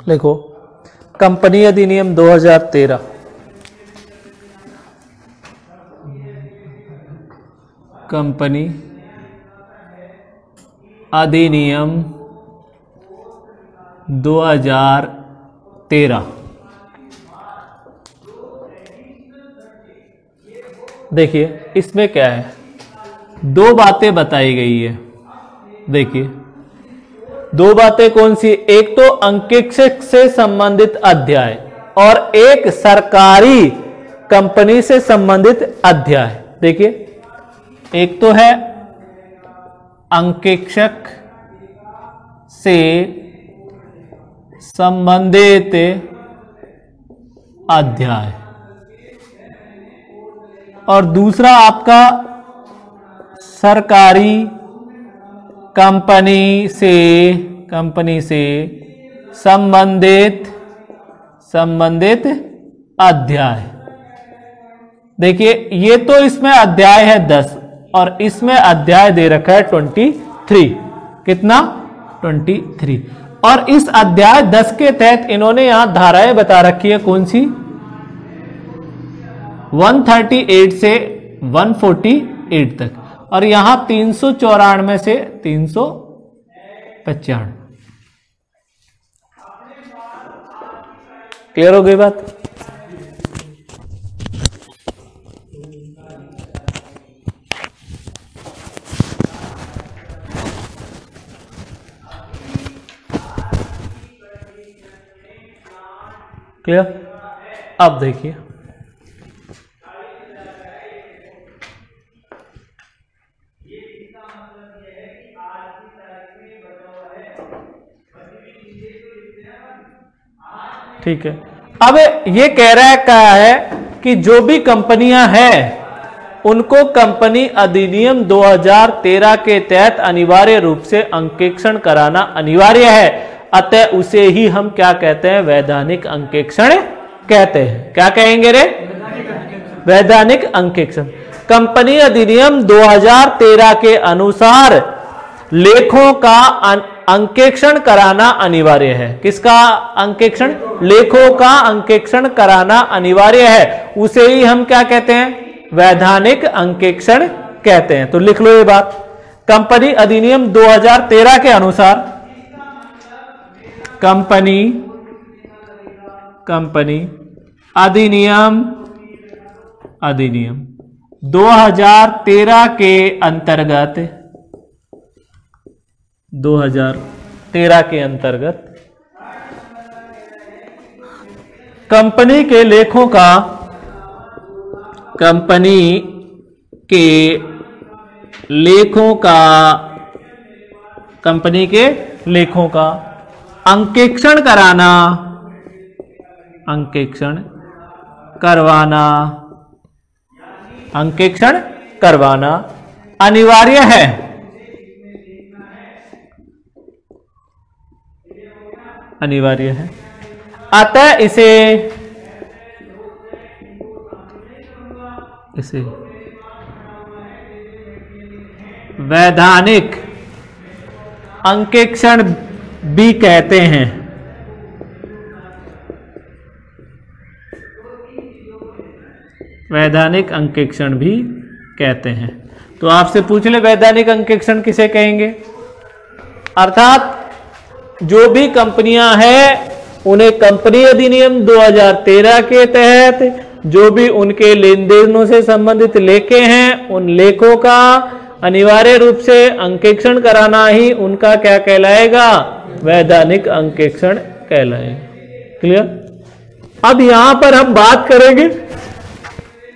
लिखो कंपनी अधिनियम 2013, कंपनी अधिनियम 2013। देखिए इसमें क्या है, दो बातें बताई गई है। देखिए दो बातें कौन सी, एक तो अंकेक्षक से संबंधित अध्याय और एक सरकारी कंपनी से संबंधित अध्याय। देखिए एक तो है अंकेक्षक से संबंधित अध्याय और दूसरा आपका सरकारी कंपनी से संबंधित अध्याय। देखिए ये तो इसमें अध्याय है 10 और इसमें अध्याय दे रखा है 23। कितना? 23। और इस अध्याय 10 के तहत इन्होंने यहां धाराएं बता रखी है कौन सी, 138 से 148 तक, और यहां 394 से 395। क्लियर हो गई बात? क्लियर? अब देखिए ठीक है। अब ये कह रहा है क्या है कि जो भी कंपनियां हैं उनको कंपनी अधिनियम 2013 के तहत अनिवार्य रूप से अंकेक्षण कराना अनिवार्य है, अतः उसे ही हम क्या कहते हैं, वैधानिक अंकेक्षण कहते हैं। क्या कहेंगे रे? वैधानिक अंकेक्षण। कंपनी अधिनियम 2013 के अनुसार लेखों का अंकेक्षण कराना अनिवार्य है। किसका अंकेक्षण? लेखों का अंकेक्षण कराना अनिवार्य है, उसे ही हम क्या कहते हैं, वैधानिक अंकेक्षण कहते हैं। तो लिख लो ये बात, कंपनी अधिनियम 2013 के अनुसार कंपनी अधिनियम 2013 के अंतर्गत 2013 के अंतर्गत कंपनी के लेखों का अंकेक्षण करवाना अनिवार्य है। अतः इसे वैधानिक अंकेक्षण भी कहते हैं। वैधानिक अंकेक्षण भी कहते हैं। तो आपसे पूछ ले वैधानिक अंकेक्षण किसे कहेंगे? अर्थात जो भी कंपनियां हैं उन्हें कंपनी अधिनियम 2013 के तहत जो भी उनके लेन देनों से संबंधित लेखे हैं, उन लेखों का अनिवार्य रूप से अंकेक्षण कराना ही उनका क्या कहलाएगा, वैधानिक अंकेक्षण कहलाएगा। क्लियर? अब यहां पर हम बात करेंगे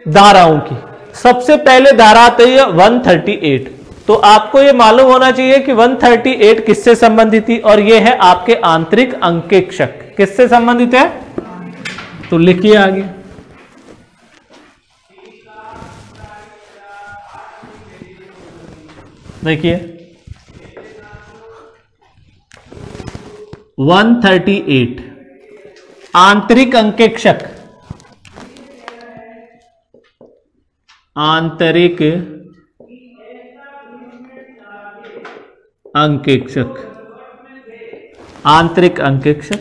धाराओं की। सबसे पहले धारा आती है 138। तो आपको यह मालूम होना चाहिए कि 138 किससे संबंधित थी, और यह है आपके आंतरिक अंकेक्षक। किससे संबंधित है? तो लिखिए आगे, देखिए 138 आंतरिक अंकेक्षक, आंतरिक अंकेक्षक, आंतरिक अंकेक्षक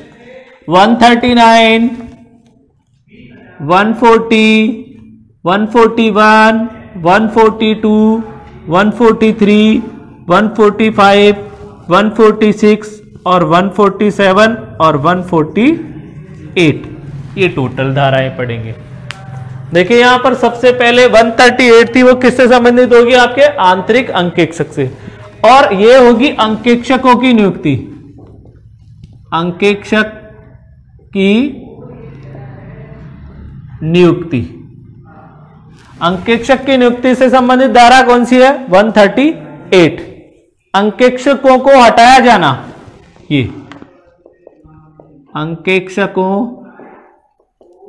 139, 140, 141, 142, 143, 145, 146 और 147 और 148 ये टोटल धाराएं पढ़ेंगे। देखिए यहां पर सबसे पहले 138 थी, वो किससे संबंधित होगी? आपके आंतरिक अंकेक्षक से, और ये होगी अंकेक्षकों की नियुक्ति, अंकेक्षक की नियुक्ति। अंकेक्षक की नियुक्ति से संबंधित धारा कौन सी है? 138। अंकेक्षकों को हटाया जाना, ये अंकेक्षकों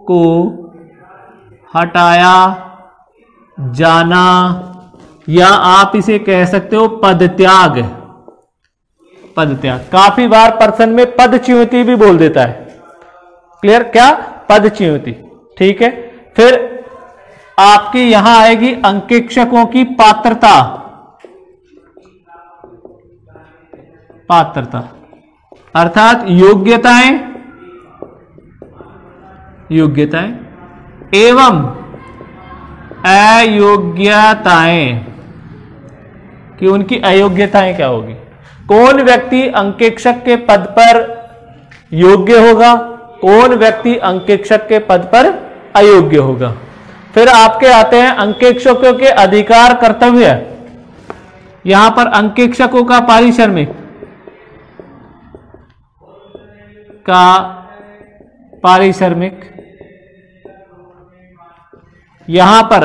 को हटाया जाना, या आप इसे कह सकते हो पदत्याग। पदत्याग, काफी बार पर्सन में पदच्युति भी बोल देता है। क्लियर? क्या? पदच्युति। ठीक है। फिर आपकी यहां आएगी अंकेक्षकों की पात्रता, पात्रता अर्थात योग्यताएं, योग्यताएं एवं अयोग्यताएं, कि उनकी अयोग्यताएं क्या होगी। कौन व्यक्ति अंकेक्षक के पद पर योग्य होगा, कौन व्यक्ति अंकेक्षक के पद पर अयोग्य होगा। फिर आपके आते हैं अंकेक्षकों के अधिकार कर्तव्य। यहां पर अंकेक्षकों का पारिश्रमिक का पारिश्रमिक, यहां पर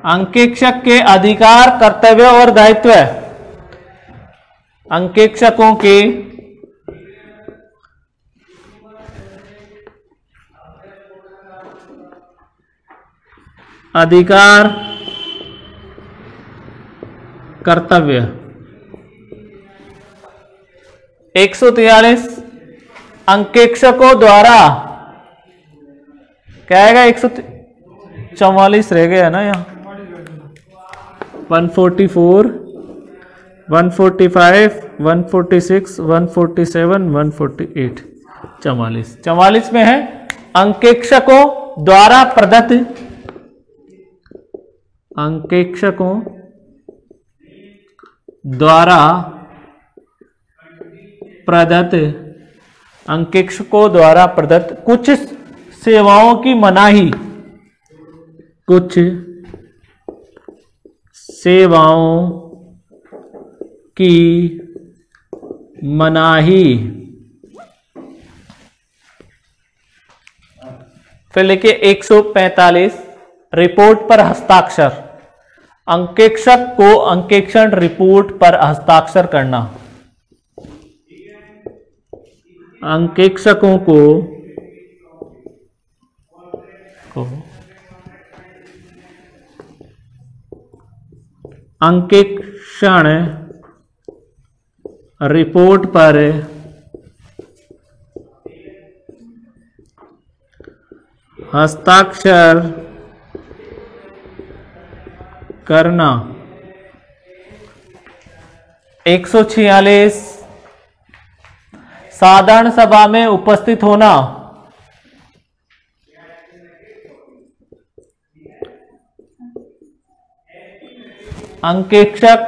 अंकेक्षक के अधिकार कर्तव्य और दायित्व, अंकेक्षकों के अधिकार कर्तव्य। 143 अंकेक्षकों द्वारा, क्या आएगा? 144 रह गया ना यहाँ। 144, 145, 146, 147, 148, 44। 44 में है अंकेक्षकों द्वारा प्रदत्त, अंकेक्षकों द्वारा प्रदत्त, अंकेक्षकों द्वारा प्रदत्त कुछ सेवाओं की मनाही, कुछ सेवाओं की मनाही। फिर लिखिए 145 रिपोर्ट पर हस्ताक्षर, अंकेक्षक को अंकेक्षण रिपोर्ट पर हस्ताक्षर करना, अंकेक्षकों को अंकेक्षण रिपोर्ट पर हस्ताक्षर करना। 146 साधारण सभा में उपस्थित होना, अंकेक्षक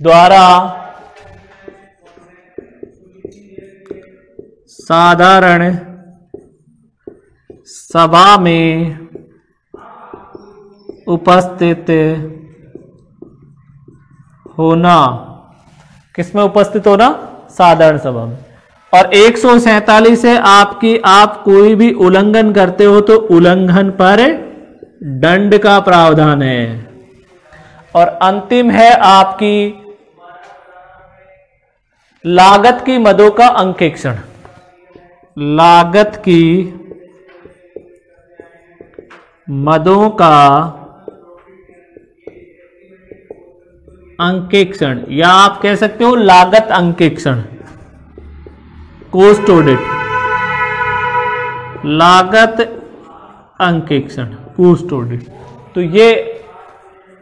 द्वारा साधारण सभा में उपस्थित होना। किसमें उपस्थित होना? साधारण सभा में। और 147 है आपकी, आप कोई भी उल्लंघन करते हो तो उल्लंघन पर दंड का प्रावधान है। और अंतिम है आपकी लागत की मदों का अंकेक्षण, लागत की मदों का अंकेक्षण, या आप कह सकते हो लागत अंकेक्षण, कॉस्ट ऑडिट, लागत अंकेक्षण, कॉस्ट ऑडिट। तो ये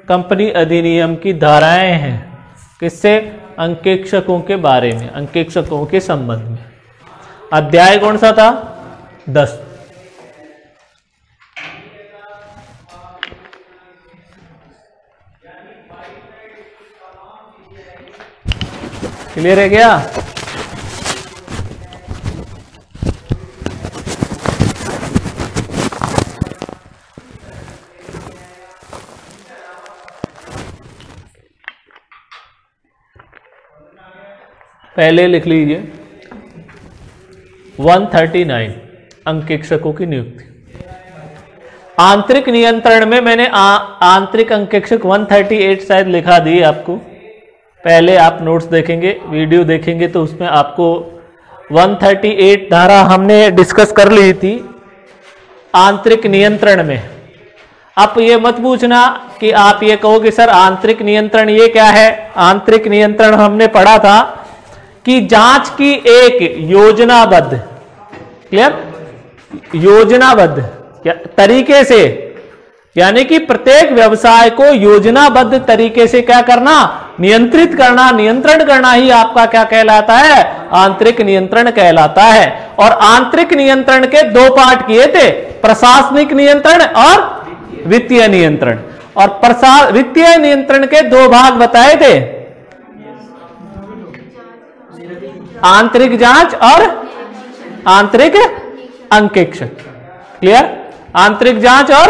कंपनी अधिनियम की धाराएं हैं, किससे? अंकेक्षकों के बारे में, अंकेक्षकों के संबंध में। अध्याय कौन सा था? 10। क्लियर है क्या? पहले लिख लीजिए 139 अंकेक्षकों की नियुक्ति। आंतरिक नियंत्रण में मैंने आंतरिक अंकेक्षक 138 शायद लिखा दी आपको। पहले आप नोट्स देखेंगे, वीडियो देखेंगे तो उसमें आपको 138 धारा हमने डिस्कस कर ली थी आंतरिक नियंत्रण में। आप ये मत पूछना कि आप ये कहोगे सर आंतरिक नियंत्रण ये क्या है। आंतरिक नियंत्रण हमने पढ़ा था कि जांच की एक योजनाबद्ध, क्लियर, योजनाबद्ध तरीके से, यानी कि प्रत्येक व्यवसाय को योजनाबद्ध तरीके से क्या करना? नियंत्रित करना, नियंत्रण करना ही आपका क्या कहलाता है? आंतरिक नियंत्रण कहलाता है। और आंतरिक नियंत्रण के 2 पार्ट किए थे, प्रशासनिक नियंत्रण और वित्तीय नियंत्रण। और वित्तीय नियंत्रण के 2 भाग बताए थे, आंतरिक जांच और आंतरिक अंकेक्षक। क्लियर? आंतरिक जांच और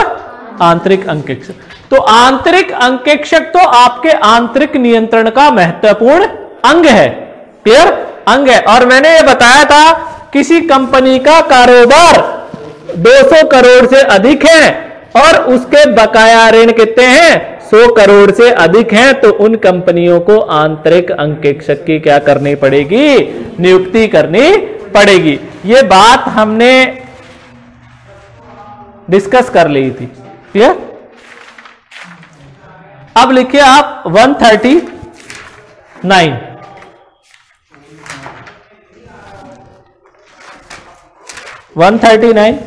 आंतरिक अंकेक्षक। तो आंतरिक अंकेक्षक तो आपके आंतरिक नियंत्रण का महत्वपूर्ण अंग है। क्लियर? अंग है। और मैंने ये बताया था किसी कंपनी का कारोबार 200 करोड़ से अधिक है और उसके बकाया ऋण कितने हैं? 100 करोड़ से अधिक हैं, तो उन कंपनियों को आंतरिक अंकेक्षक की क्या करनी पड़ेगी? नियुक्ति करनी पड़ेगी। ये बात हमने डिस्कस कर ली थी। क्लियर? अब लिखिए आप 139 139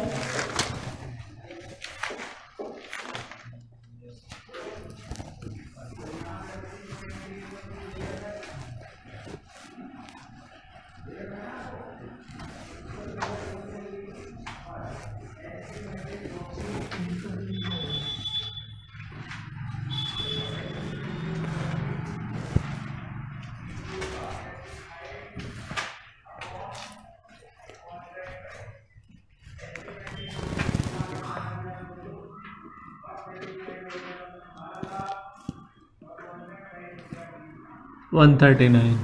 139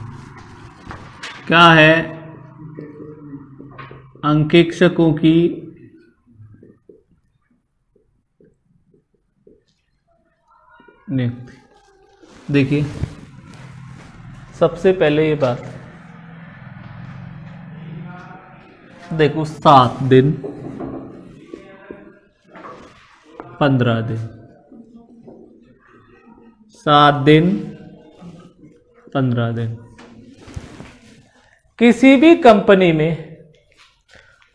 क्या है? अंकेक्षकों की नियुक्ति। देखिए सबसे पहले ये बात देखो, 7 दिन 15 दिन, 7 दिन 15 दिन। किसी भी कंपनी में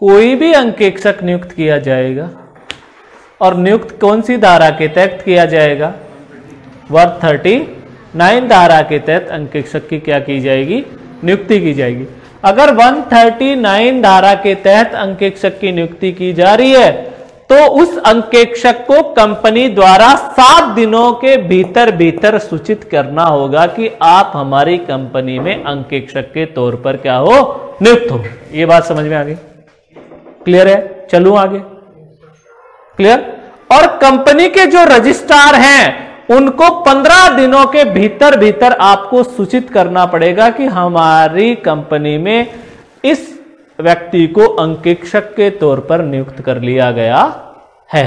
कोई भी अंकेक्षक नियुक्त किया जाएगा और नियुक्त कौन सी धारा के तहत किया जाएगा? 139 धारा के तहत अंकेक्षक की क्या की जाएगी? नियुक्ति की जाएगी। अगर 139 धारा के तहत अंकेक्षक की नियुक्ति की जा रही है तो उस अंकेक्षक को कंपनी द्वारा 7 दिनों के भीतर सूचित करना होगा कि आप हमारी कंपनी में अंकेक्षक के तौर पर क्या हो? नियुक्त हो। ये बात समझ में आ गई? क्लियर है? चलूं आगे। क्लियर? और कंपनी के जो रजिस्ट्रार हैं उनको 15 दिनों के भीतर आपको सूचित करना पड़ेगा कि हमारी कंपनी में इस व्यक्ति को अंकेक्षक के तौर पर नियुक्त कर लिया गया है।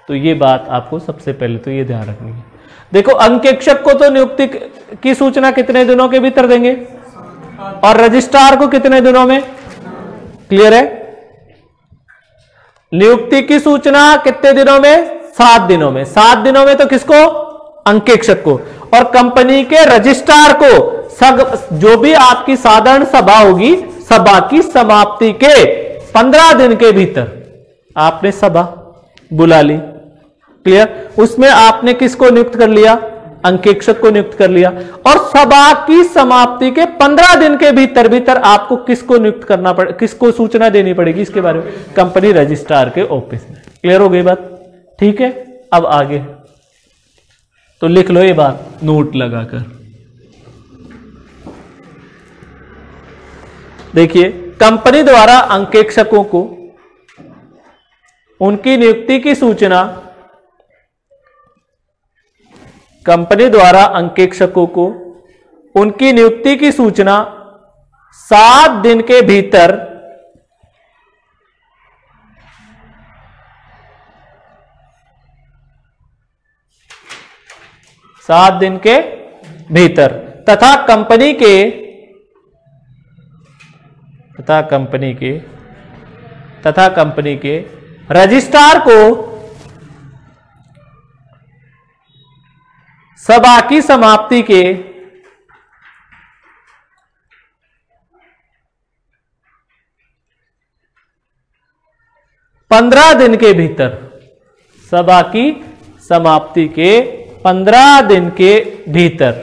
तो ये बात आपको सबसे पहले तो ये ध्यान रखनी है। देखो अंकेक्षक को तो नियुक्ति की सूचना कितने दिनों के भीतर देंगे और रजिस्ट्रार को कितने दिनों में? क्लियर है? नियुक्ति की सूचना कितने दिनों में? 7 दिनों में। 7 दिनों में तो किसको? अंकेक्षक को। और कंपनी के रजिस्ट्रार को जो भी आपकी साधारण सभा होगी, सभा की समाप्ति के 15 दिन के भीतर आपने सभा बुला ली। क्लियर? उसमें आपने किसको नियुक्त कर लिया? अंकेक्षक को नियुक्त कर लिया। और सभा की समाप्ति के 15 दिन के भीतर आपको किसको नियुक्त करना पड़े, किसको सूचना देनी पड़ेगी इसके बारे में? कंपनी रजिस्ट्रार के ऑफिस में। क्लियर हो गई बात? ठीक है, अब आगे तो लिख लो ये बात नोट लगाकर। देखिए, कंपनी द्वारा अंकेक्षकों को उनकी नियुक्ति की सूचना, कंपनी द्वारा अंकेक्षकों को उनकी नियुक्ति की सूचना 7 दिन के भीतर तथा कंपनी के रजिस्ट्रार को सभा की समाप्ति के 15 दिन के भीतर, सभा की समाप्ति के 15 दिन के भीतर